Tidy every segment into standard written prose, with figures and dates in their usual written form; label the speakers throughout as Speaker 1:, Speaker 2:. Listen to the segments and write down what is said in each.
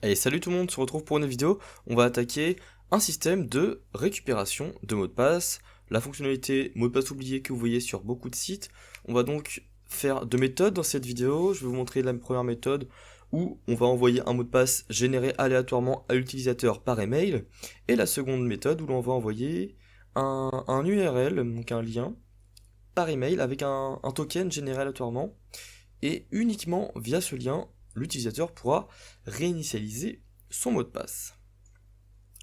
Speaker 1: Allez, salut tout le monde, on se retrouve pour une vidéo. On va attaquer un système de récupération de mots de passe, la fonctionnalité mot de passe oublié que vous voyez sur beaucoup de sites. On va donc faire deux méthodes dans cette vidéo. Je vais vous montrer la première méthode où on va envoyer un mot de passe généré aléatoirement à l'utilisateur par email, et la seconde méthode où l'on va envoyer un URL, donc un lien, par email avec un token généré aléatoirement, et uniquement via ce lien, l'utilisateur pourra réinitialiser son mot de passe.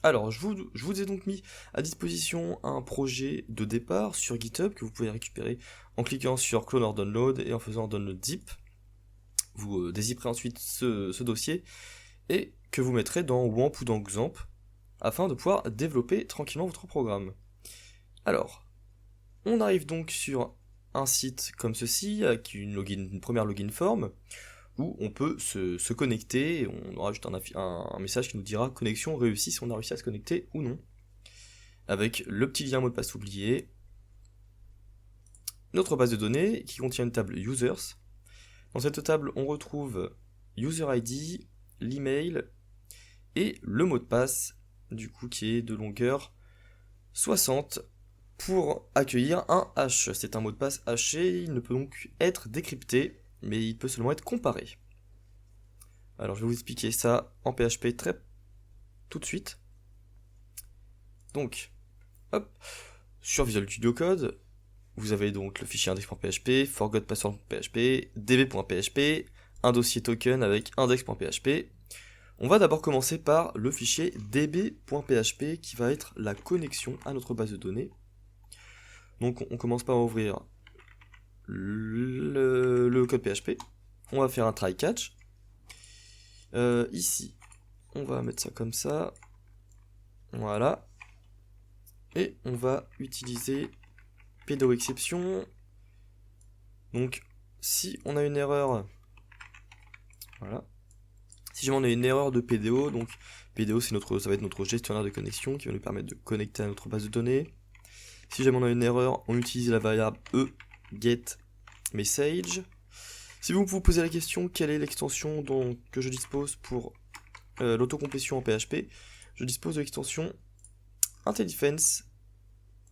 Speaker 1: Alors, je vous ai donc mis à disposition un projet de départ sur GitHub que vous pouvez récupérer en cliquant sur Clone or Download et en faisant Download Zip. Vous dézipperez ensuite ce dossier et que vous mettrez dans WAMP ou dans XAMPP afin de pouvoir développer tranquillement votre programme. Alors, on arrive donc sur un site comme ceci, avec une première login form, où on peut se connecter, et on aura juste un message qui nous dira connexion réussie si on a réussi à se connecter ou non, avec le petit lien mot de passe oublié, notre base de données qui contient une table users. Dans cette table, on retrouve user ID, l'email et le mot de passe, du coup qui est de longueur 60 pour accueillir un hash. C'est un mot de passe haché, il ne peut donc être décrypté, mais il peut seulement être comparé. Alors je vais vous expliquer ça en PHP tout de suite. Donc, hop, sur Visual Studio Code, vous avez donc le fichier index.php, forgotpassword.php, db.php, un dossier token avec index.php. On va d'abord commencer par le fichier db.php qui va être la connexion à notre base de données. Donc on commence par ouvrir le code PHP. On va faire un try catch. Ici, on va mettre ça comme ça. Voilà. Et on va utiliser PDO exception. Donc, si on a une erreur, voilà. Si jamais on a une erreur de PDO, donc PDO ça va être notre gestionnaire de connexion qui va nous permettre de connecter à notre base de données. Si jamais on a une erreur, on utilise la variable getMessage. Si vous vous posez la question quelle est l'extension que je dispose pour l'autocomplétion en PHP, je dispose de l'extension IntelliDefense,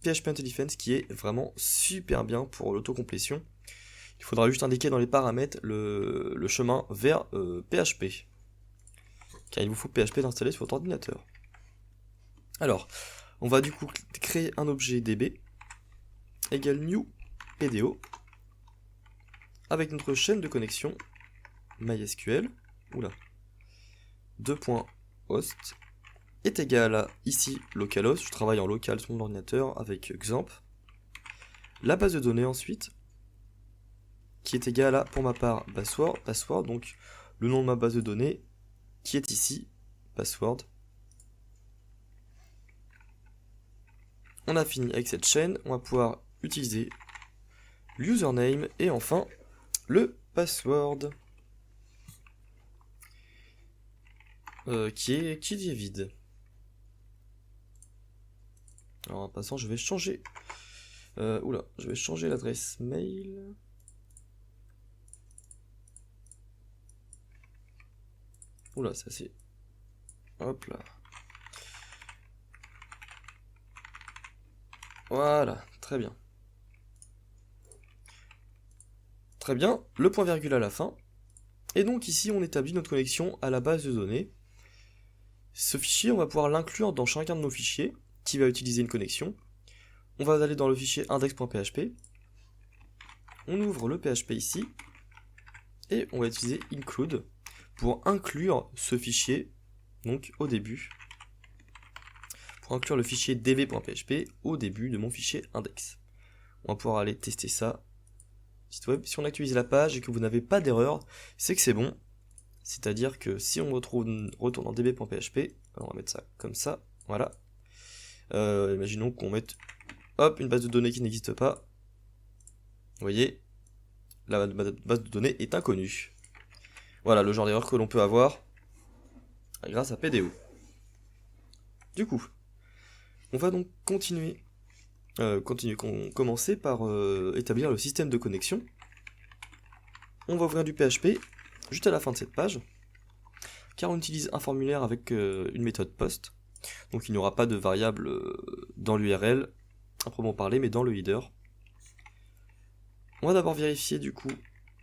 Speaker 1: PHP IntelliDefense, qui est vraiment super bien pour l'autocomplétion. Il faudra juste indiquer dans les paramètres le chemin vers PHP, car il vous faut PHP d'installer sur votre ordinateur. Alors, on va du coup créer un objet db égale new PDO avec notre chaîne de connexion MySQL, oula, 2.host est égal à ici localhost, je travaille en local sur mon ordinateur avec XAMPP, la base de données ensuite, qui est égale à, pour ma part, password, donc le nom de ma base de données, qui est ici, password. On a fini avec cette chaîne, on va pouvoir utiliser l'username et enfin le password qui est vide. Alors en passant, je vais changer. Je vais changer l'adresse mail. Oula, ça c'est. Hop là. Voilà, très bien. Très bien, le point virgule à la fin. Et donc ici, on établit notre connexion à la base de données. Ce fichier, on va pouvoir l'inclure dans chacun de nos fichiers qui va utiliser une connexion. On va aller dans le fichier index.php. On ouvre le PHP ici. Et on va utiliser include pour inclure ce fichier donc au début. Pour inclure le fichier db.php au début de mon fichier index. On va pouvoir aller tester ça. Site web, si on actualise la page et que vous n'avez pas d'erreur, c'est que c'est bon. C'est-à-dire que si on retourne dans db.php, on va mettre ça comme ça, voilà. Imaginons qu'on mette hop, une base de données qui n'existe pas. Vous voyez, la base de données est inconnue. Voilà le genre d'erreur que l'on peut avoir grâce à PDO. Du coup, on va donc commencer par établir le système de connexion. On va ouvrir du PHP juste à la fin de cette page. car on utilise un formulaire avec une méthode post. Donc il n'y aura pas de variable dans l'URL, à proprement parler, mais dans le header. On va d'abord vérifier du coup,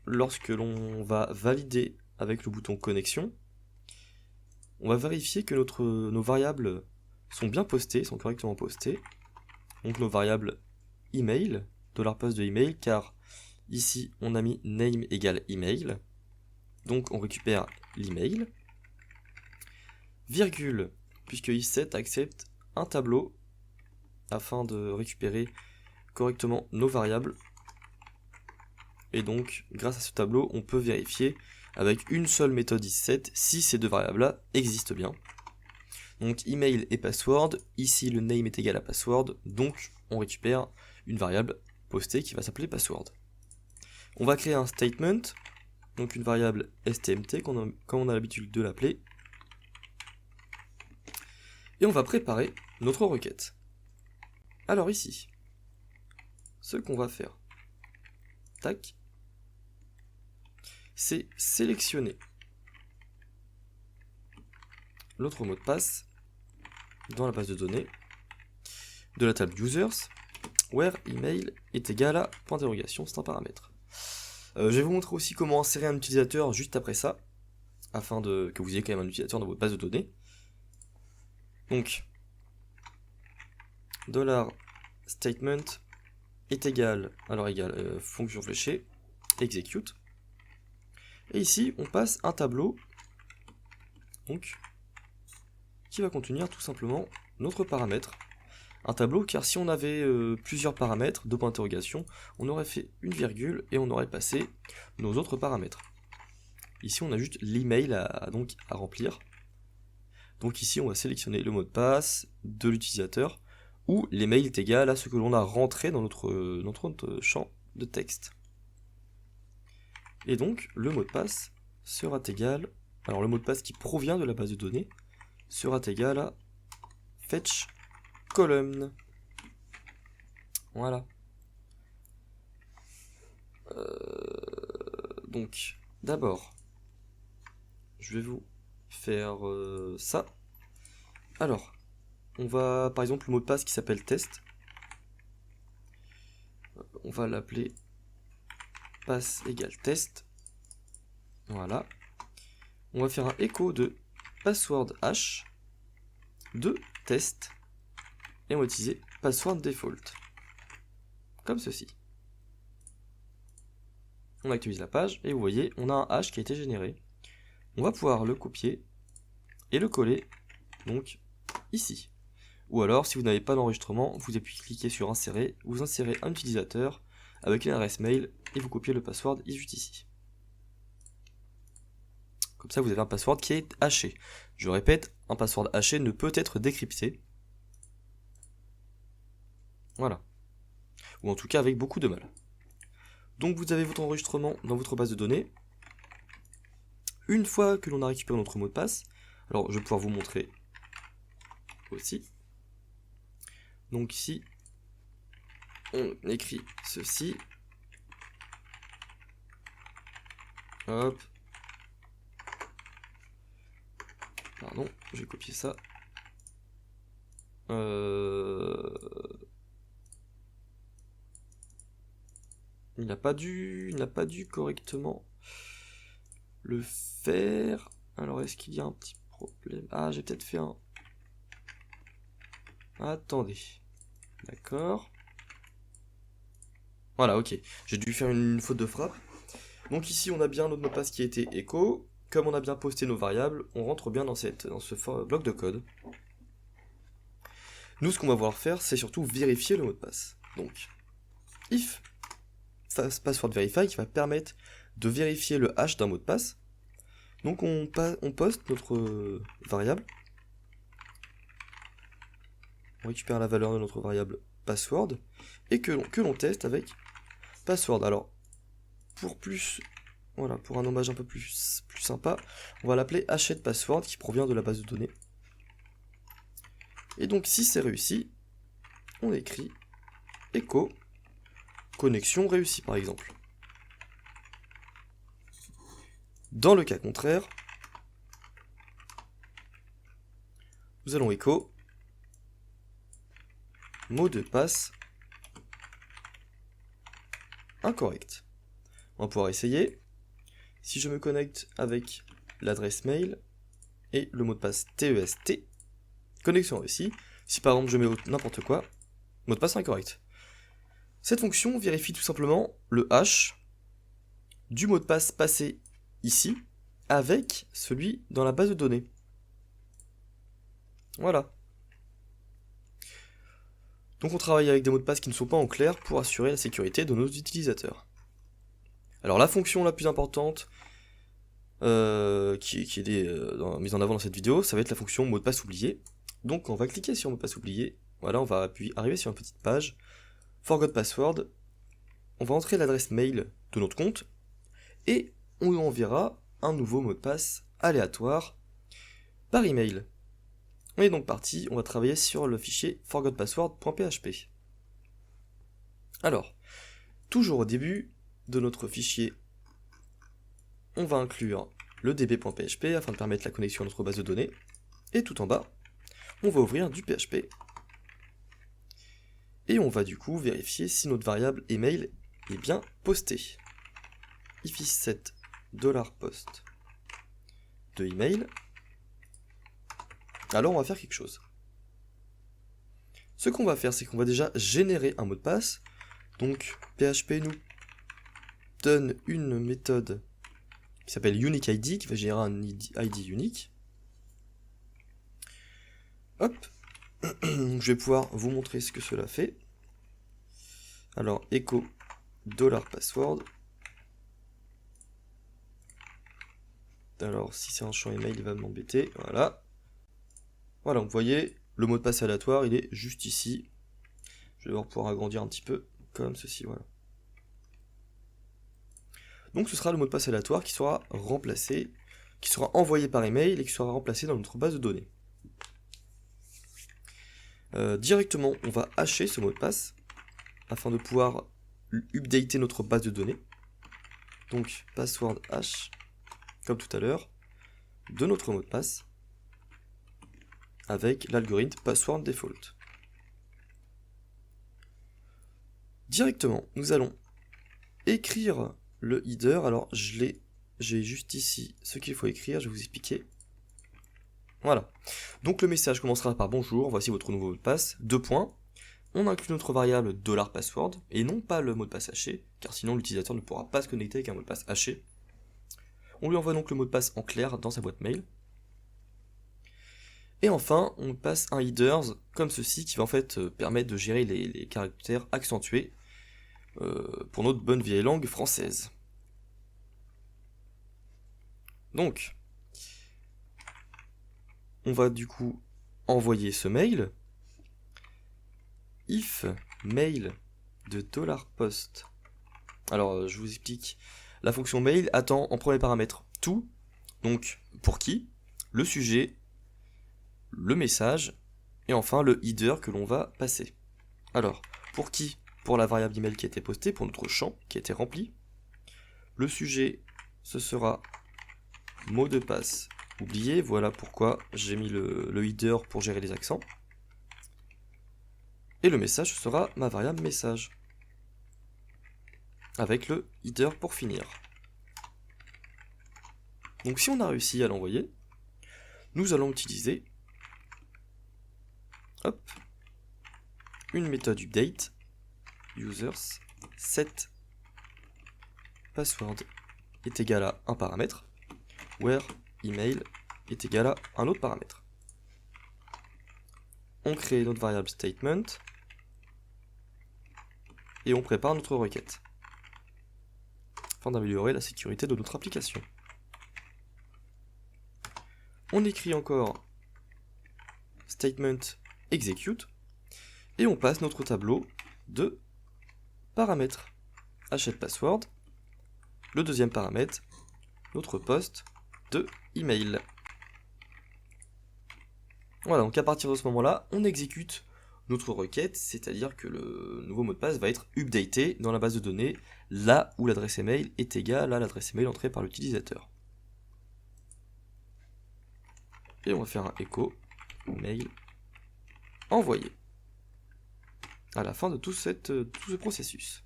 Speaker 1: lorsque l'on va valider avec le bouton connexion, on va vérifier que nos variables sont bien postées, sont correctement postées. Donc nos variables email, $post de email, car ici on a mis name égale email, donc on récupère l'email, virgule, puisque isset accepte un tableau afin de récupérer correctement nos variables. Et donc, grâce à ce tableau, on peut vérifier avec une seule méthode isset si ces deux variables-là existent bien. Donc, email et password, ici le name est égal à password, donc on récupère une variable postée qui va s'appeler password. On va créer un statement, donc une variable stmt, comme on a l'habitude de l'appeler. Et on va préparer notre requête. Alors ici, ce qu'on va faire, tac, c'est sélectionner l'autre mot de passe dans la base de données de la table users, where email est égal à point d'interrogation, c'est un paramètre. Je vais vous montrer aussi comment insérer un utilisateur juste après ça, afin que vous ayez quand même un utilisateur dans votre base de données. Donc, $statement est égal, fonction fléchée, execute. Et ici, on passe un tableau, donc, qui va contenir tout simplement notre paramètre. Un tableau, car si on avait plusieurs paramètres, deux points d'interrogation, on aurait fait une virgule et on aurait passé nos autres paramètres. Ici, on a juste l'email à remplir. Donc ici, on va sélectionner le mot de passe de l'utilisateur, où l'email est égal à ce que l'on a rentré dans notre champ de texte. Et donc, le mot de passe sera égal, alors le mot de passe qui provient de la base de données, sera égal à fetch column. Voilà. Donc, d'abord, je vais vous faire ça. Alors, on va, par exemple, le mot de passe qui s'appelle test, on va l'appeler passe égale test. Voilà. On va faire un écho de password hash de test et on va utiliser password default comme ceci. On actualise la page et vous voyez, on a un hash qui a été généré. On va pouvoir le copier et le coller donc ici. Ou alors, si vous n'avez pas d'enregistrement, vous appuyez cliquer sur insérer, vous insérez un utilisateur avec une adresse mail et vous copiez le password juste ici. Comme ça, vous avez un password qui est haché. Je répète, un password haché ne peut être décrypté. Voilà. Ou en tout cas avec beaucoup de mal. Donc vous avez votre enregistrement dans votre base de données. Une fois que l'on a récupéré notre mot de passe, alors je vais pouvoir vous montrer aussi. Donc ici, on écrit ceci. Hop. Pardon, je vais copier ça. Il n'a pas dû correctement le faire. Alors est-ce qu'il y a un petit problème? Ah, j'ai peut-être fait un... Attendez. D'accord. Voilà, ok. J'ai dû faire une faute de frappe. Donc ici, on a bien notre mot de passe qui a été echo. Comme on a bien posté nos variables, on rentre bien dans ce bloc de code. Nous, ce qu'on va vouloir faire, c'est surtout vérifier le mot de passe. Donc, if password verify qui va permettre de vérifier le hash d'un mot de passe. Donc on poste notre variable. On récupère la valeur de notre variable password et que l'on teste avec password. Alors, pour un nommage un peu plus sympa, on va l'appeler hachette password qui provient de la base de données. Et donc si c'est réussi, on écrit echo connexion réussie par exemple. Dans le cas contraire, nous allons écho mot de passe incorrect. On va pouvoir essayer. Si je me connecte avec l'adresse mail et le mot de passe TEST, connexion réussie. Si par exemple je mets n'importe quoi, mot de passe incorrect. Cette fonction vérifie tout simplement le hash du mot de passe passé ici avec celui dans la base de données. Voilà. Donc on travaille avec des mots de passe qui ne sont pas en clair pour assurer la sécurité de nos utilisateurs. Alors la fonction la plus importante qui est mise en avant dans cette vidéo, ça va être la fonction mot de passe oublié. Donc on va cliquer sur mot de passe oublié. Voilà, on va arriver sur une petite page. Forgot password. On va entrer l'adresse mail de notre compte et on lui enverra un nouveau mot de passe aléatoire par email. On est donc parti, on va travailler sur le fichier forgotpassword.php. Alors, toujours au début de notre fichier, on va inclure le db.php afin de permettre la connexion à notre base de données. Et tout en bas, on va ouvrir du PHP. Et on va du coup vérifier si notre variable email est bien postée. If is set $post de email. Alors on va faire quelque chose. Ce qu'on va faire, c'est qu'on va déjà générer un mot de passe. Donc PHP nous donne une méthode qui s'appelle UniqueID, qui va générer un ID unique. Hop, je vais pouvoir vous montrer ce que cela fait. Alors echo $password. Alors si c'est un champ email, il va m'embêter. Voilà. Voilà, vous voyez, le mot de passe aléatoire, il est juste ici. Je vais devoir pouvoir agrandir un petit peu, comme ceci, voilà. Donc ce sera le mot de passe aléatoire qui sera remplacé, qui sera envoyé par email et qui sera remplacé dans notre base de données. Directement, on va hasher ce mot de passe afin de pouvoir updater notre base de données. Donc password hash, comme tout à l'heure, de notre mot de passe avec l'algorithme password default. Directement, nous allons écrire le header. Alors j'ai juste ici ce qu'il faut écrire, je vais vous expliquer. Voilà. Donc le message commencera par bonjour, voici votre nouveau mot de passe, : On inclut notre variable $password et non pas le mot de passe haché, car sinon l'utilisateur ne pourra pas se connecter avec un mot de passe haché. On lui envoie donc le mot de passe en clair dans sa boîte mail. Et enfin, on passe un headers comme ceci qui va en fait permettre de gérer les caractères accentués pour notre bonne vieille langue française. Donc, on va du coup envoyer ce mail. If mail de $post. Alors, je vous explique. La fonction mail attend en premier paramètre tout. Donc, pour qui, le sujet, le message, et enfin le header que l'on va passer. Alors, pour qui? Pour la variable email qui a été postée, pour notre champ qui a été rempli. Le sujet, ce sera mot de passe oublié. Voilà pourquoi j'ai mis le header pour gérer les accents. Et le message, ce sera ma variable message. Avec le header pour finir. Donc si on a réussi à l'envoyer, nous allons utiliser une méthode update users set password est égal à un paramètre where email est égal à un autre paramètre. On crée notre variable statement et on prépare notre requête afin d'améliorer la sécurité de notre application. On écrit encore statement execute et on passe notre tableau de paramètres hashed password, le deuxième paramètre, notre poste de email. Voilà, donc à partir de ce moment-là, on exécute notre requête, c'est-à-dire que le nouveau mot de passe va être updaté dans la base de données là où l'adresse email est égale à l'adresse email entrée par l'utilisateur. Et on va faire un echo mail envoyé. À la fin de tout ce processus.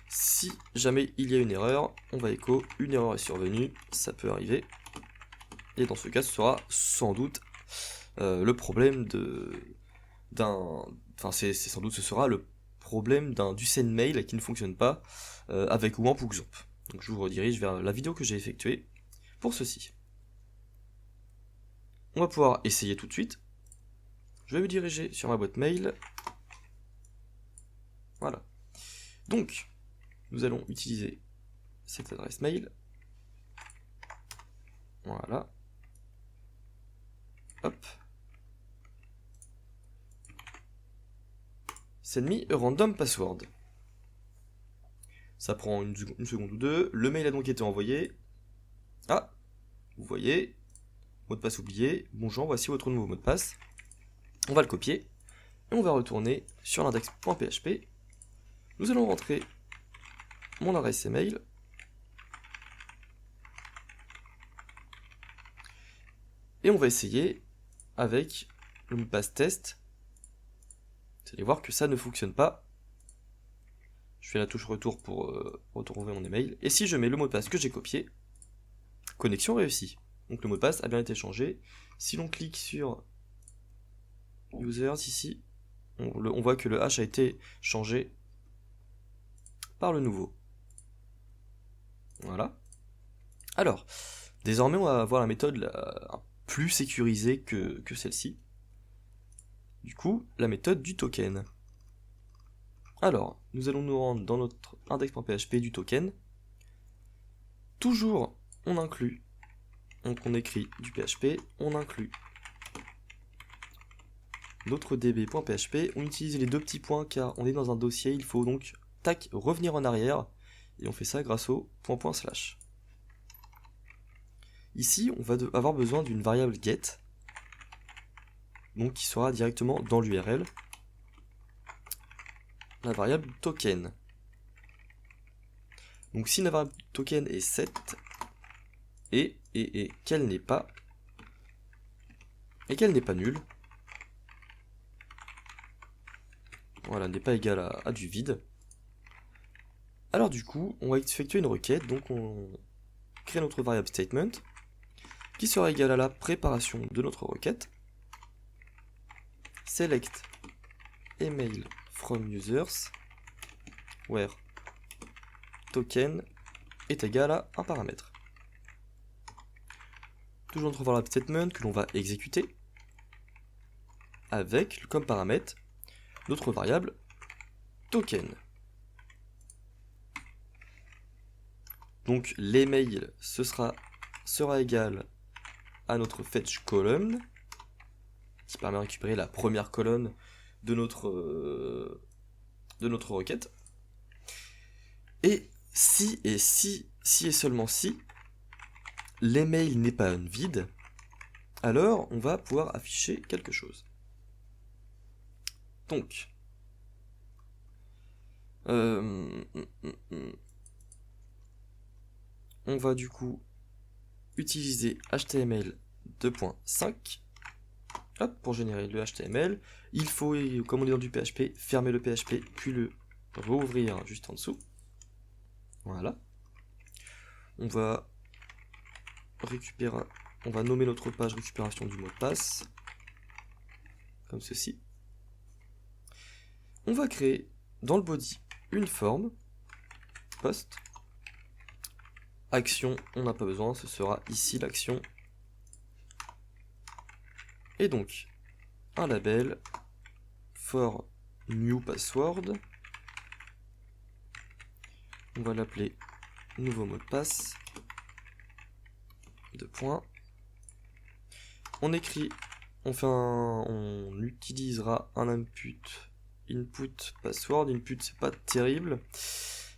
Speaker 1: Si jamais il y a une erreur, on va écho, une erreur est survenue, ça peut arriver. Et dans ce cas, ce sera sans doute le problème c'est sans doute ce sera le problème du sendmail qui ne fonctionne pas avec WAMP ou XOMP. Donc je vous redirige vers la vidéo que j'ai effectuée pour ceci. On va pouvoir essayer tout de suite. Je vais me diriger sur ma boîte mail. Voilà. Donc, nous allons utiliser cette adresse mail. Voilà. Hop. Send me a random password. Ça prend une seconde ou deux. Le mail a donc été envoyé. Ah, vous voyez, mot de passe oublié. Bonjour, voici votre nouveau mot de passe. On va le copier et on va retourner sur l'index.php. Nous allons rentrer mon adresse email. Et on va essayer avec le mot de passe test. Vous allez voir que ça ne fonctionne pas. Je fais la touche retour pour retrouver mon email. Et si je mets le mot de passe que j'ai copié, connexion réussie. Donc le mot de passe a bien été changé. Si l'on clique sur users ici, on voit que le hash a été changé par le nouveau. Voilà. Alors, désormais on va avoir la méthode plus sécurisée que celle-ci. Du coup, la méthode du token. Alors, nous allons nous rendre dans notre index.php du token. Toujours, on inclut. Donc on écrit du PHP, on inclut notre db.php. On utilise les deux petits points car on est dans un dossier. Il faut donc, tac, revenir en arrière. Et on fait ça grâce au //. Ici, on va avoir besoin d'une variable get. Donc qui sera directement dans l'URL. La variable token. Donc si la variable token est set et qu'elle n'est pas nulle, voilà, n'est pas égale à du vide, alors du coup on va effectuer une requête. Donc on crée notre variable statement qui sera égale à la préparation de notre requête. Select email from users where token est égal à un paramètre. Toujours notre variable statement que l'on va exécuter avec comme paramètre notre variable token. Donc l'email sera égal à notre fetch column qui permet de récupérer la première colonne de notre requête. Et si et seulement si l'email n'est pas un vide, alors on va pouvoir afficher quelque chose. Donc, on va du coup utiliser HTML 2.5 pour générer le HTML. Il faut, comme on est dans du PHP, fermer le PHP puis le rouvrir juste en dessous. Voilà. On va nommer notre page récupération du mot de passe comme ceci. On va créer dans le body une forme post. Action, on n'a pas besoin, ce sera ici l'action. Et donc un label for new password. On va l'appeler nouveau mot de passe. Deux points. On écrit, on utilisera un input password. Input c'est pas terrible.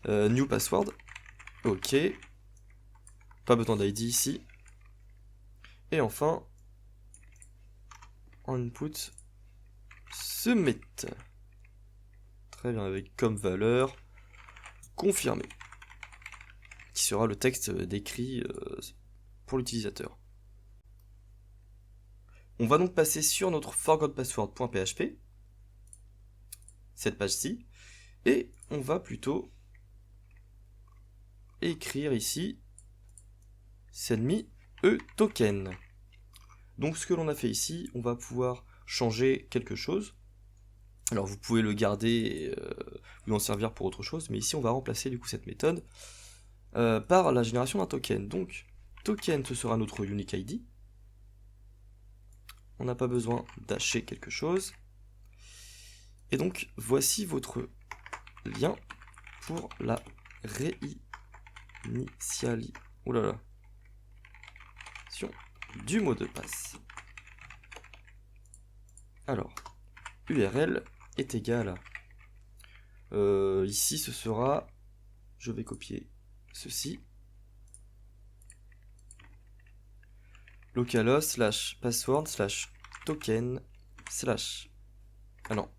Speaker 1: New password. Ok. Pas besoin d'ID ici. Et enfin, input submit. Très bien, avec comme valeur confirmé, qui sera le texte décrit pour l'utilisateur. On va donc passer sur notre forgotpassword.php, cette page-ci, et on va plutôt écrire ici send me a token. Donc ce que l'on a fait ici, on va pouvoir changer quelque chose. Alors vous pouvez le garder et vous en servir pour autre chose, mais ici on va remplacer du coup cette méthode par la génération d'un token. Donc token, ce sera notre unique ID. On n'a pas besoin d'hacher quelque chose. Et donc voici votre lien pour la réinitialisation du mot de passe. Alors, URL est égal à... ici ce sera... Je vais copier ceci. localhost / password / token / ah non,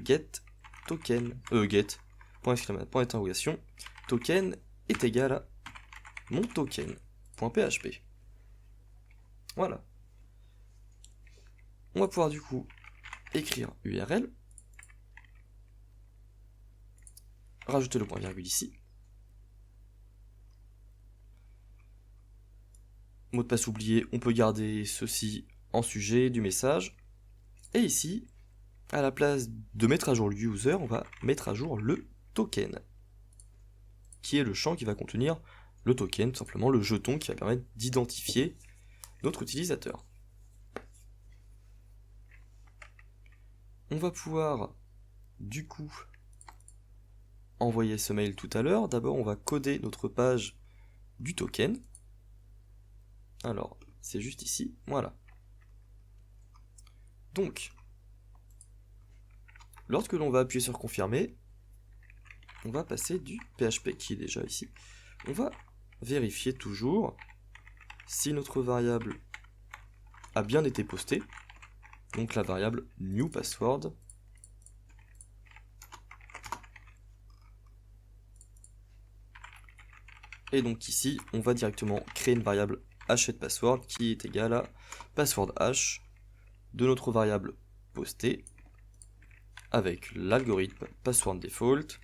Speaker 1: get token get point d'interrogation token est égal à mon token.php. Voilà. On va pouvoir du coup écrire URL, rajouter le point virgule ici, mot de passe oublié, on peut garder ceci en sujet du message, et ici, à la place de mettre à jour le user, on va mettre à jour le token, qui est le champ qui va contenir le token, tout simplement le jeton qui va permettre d'identifier notre utilisateur. On va pouvoir, du coup, envoyer ce mail tout à l'heure. D'abord, on va coder notre page du token. Alors, c'est juste ici, voilà. Donc, lorsque l'on va appuyer sur confirmer, on va passer du PHP qui est déjà ici. On va vérifier toujours si notre variable a bien été postée. Donc la variable new password. Et donc ici, on va directement créer une variable hashedPassword qui est égale à password hash de notre variable postée avec l'algorithme password default.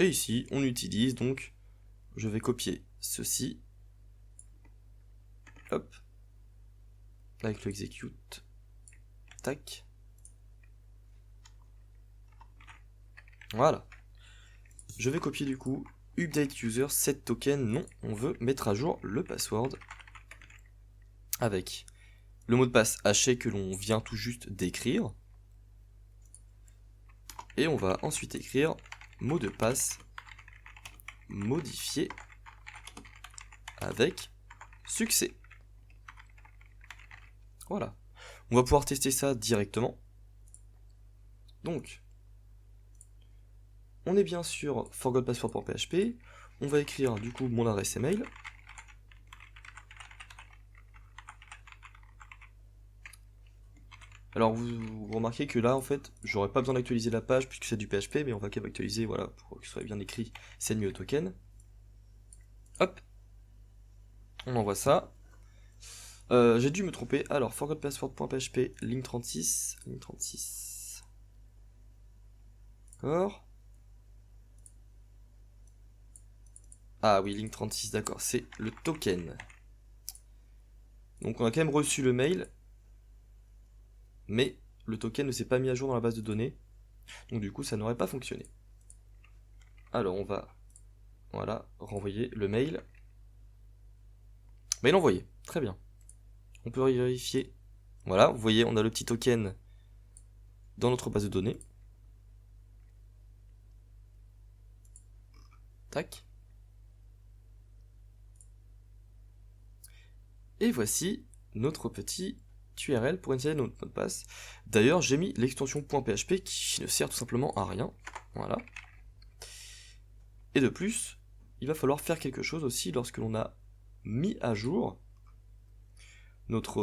Speaker 1: Et ici, on utilise donc, je vais copier ceci, hop, avec le execute, tac, voilà. Je vais copier du coup update user set token, non, on veut mettre à jour le password avec le mot de passe haché que l'on vient tout juste d'écrire. Et on va ensuite écrire mot de passe modifié avec succès. Voilà. On va pouvoir tester ça directement. Donc, on est bien sur forgotpassword.php. On va écrire du coup mon adresse email. Alors vous remarquez que là en fait j'aurais pas besoin d'actualiser la page puisque c'est du PHP, mais on va quand même actualiser, voilà, pour que ce soit bien écrit send me a token. Hop, on envoie ça. J'ai dû me tromper. Alors forgotpassword.php ligne 36. D'accord. Ah oui, ligne 36, d'accord, c'est le token. Donc on a quand même reçu le mail, mais le token ne s'est pas mis à jour dans la base de données, donc du coup ça n'aurait pas fonctionné. Alors on va, voilà, renvoyer le mail. Mail envoyé, très bien. On peut vérifier. Voilà, vous voyez, on a le petit token dans notre base de données. Tac. Et voici notre petit URL pour installer notre mot de passe. D'ailleurs, j'ai mis l'extension .php qui ne sert tout simplement à rien. Voilà. Et de plus, il va falloir faire quelque chose aussi lorsque l'on a mis à jour notre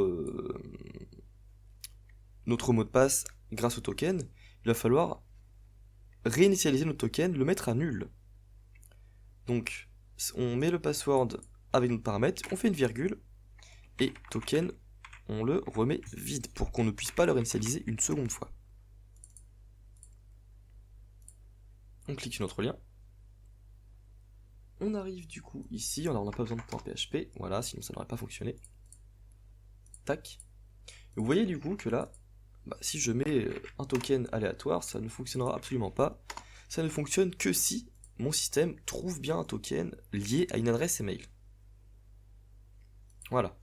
Speaker 1: mot de passe grâce au token. Il va falloir réinitialiser notre token, le mettre à nul. Donc, on met le password avec notre paramètre, on fait une virgule, et token, on le remet vide, pour qu'on ne puisse pas le réinitialiser une seconde fois. On clique sur notre lien. On arrive du coup ici, alors on n'a pas besoin de .php, voilà, sinon ça n'aurait pas fonctionné. Tac. Et vous voyez du coup que là, si je mets un token aléatoire, ça ne fonctionnera absolument pas. Ça ne fonctionne que si mon système trouve bien un token lié à une adresse email. Voilà.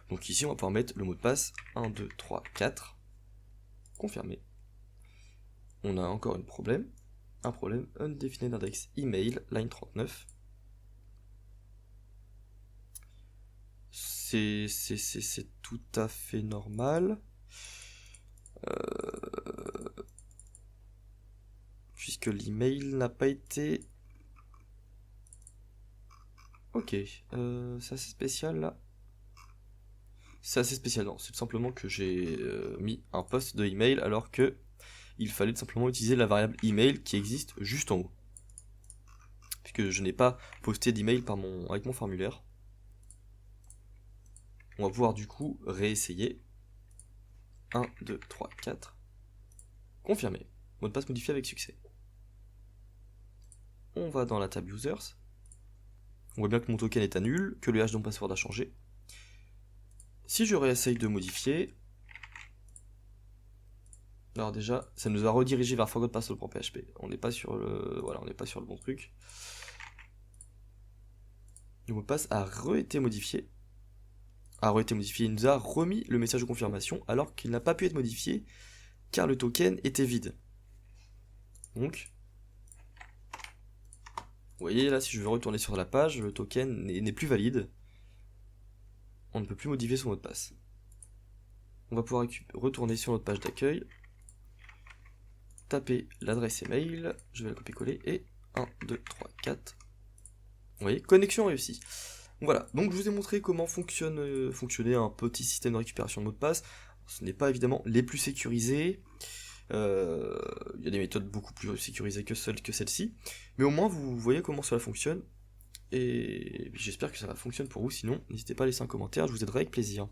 Speaker 1: Donc ici on va pouvoir mettre le mot de passe 1, 2, 3, 4. Confirmer. On a encore un problème undefined index email, line 39. C'est tout à fait normal. Puisque l'email n'a pas été... Ok, c'est assez spécial là. C'est assez spécial, non, c'est tout simplement que j'ai mis un post de email alors que il fallait tout simplement utiliser la variable email qui existe juste en haut. Puisque je n'ai pas posté d'email avec mon formulaire. On va pouvoir du coup réessayer. 1, 2, 3, 4. Confirmer. Mot de passe modifié avec succès. On va dans la table Users. On voit bien que mon token est à nul, que le hash de mon password a changé. Si je réessaye de modifier, alors déjà, ça nous a redirigé vers forgot password.php. On n'est pas sur le, voilà, on n'est pas sur le bon truc. Le mot de passe a été modifié. Il nous a remis le message de confirmation alors qu'il n'a pas pu être modifié car le token était vide. Donc, vous voyez là, si je veux retourner sur la page, le token n'est plus valide. On ne peut plus modifier son mot de passe. On va pouvoir retourner sur notre page d'accueil, taper l'adresse email, je vais la copier-coller et 1, 2, 3, 4. Vous voyez, connexion réussie. Voilà, donc je vous ai montré comment fonctionnait un petit système de récupération de mots de passe. Ce n'est pas évidemment les plus sécurisés. Il y a des méthodes beaucoup plus sécurisées que celle-ci. Mais au moins vous voyez comment cela fonctionne. Et j'espère que ça fonctionne pour vous. Sinon, n'hésitez pas à laisser un commentaire, je vous aiderai avec plaisir.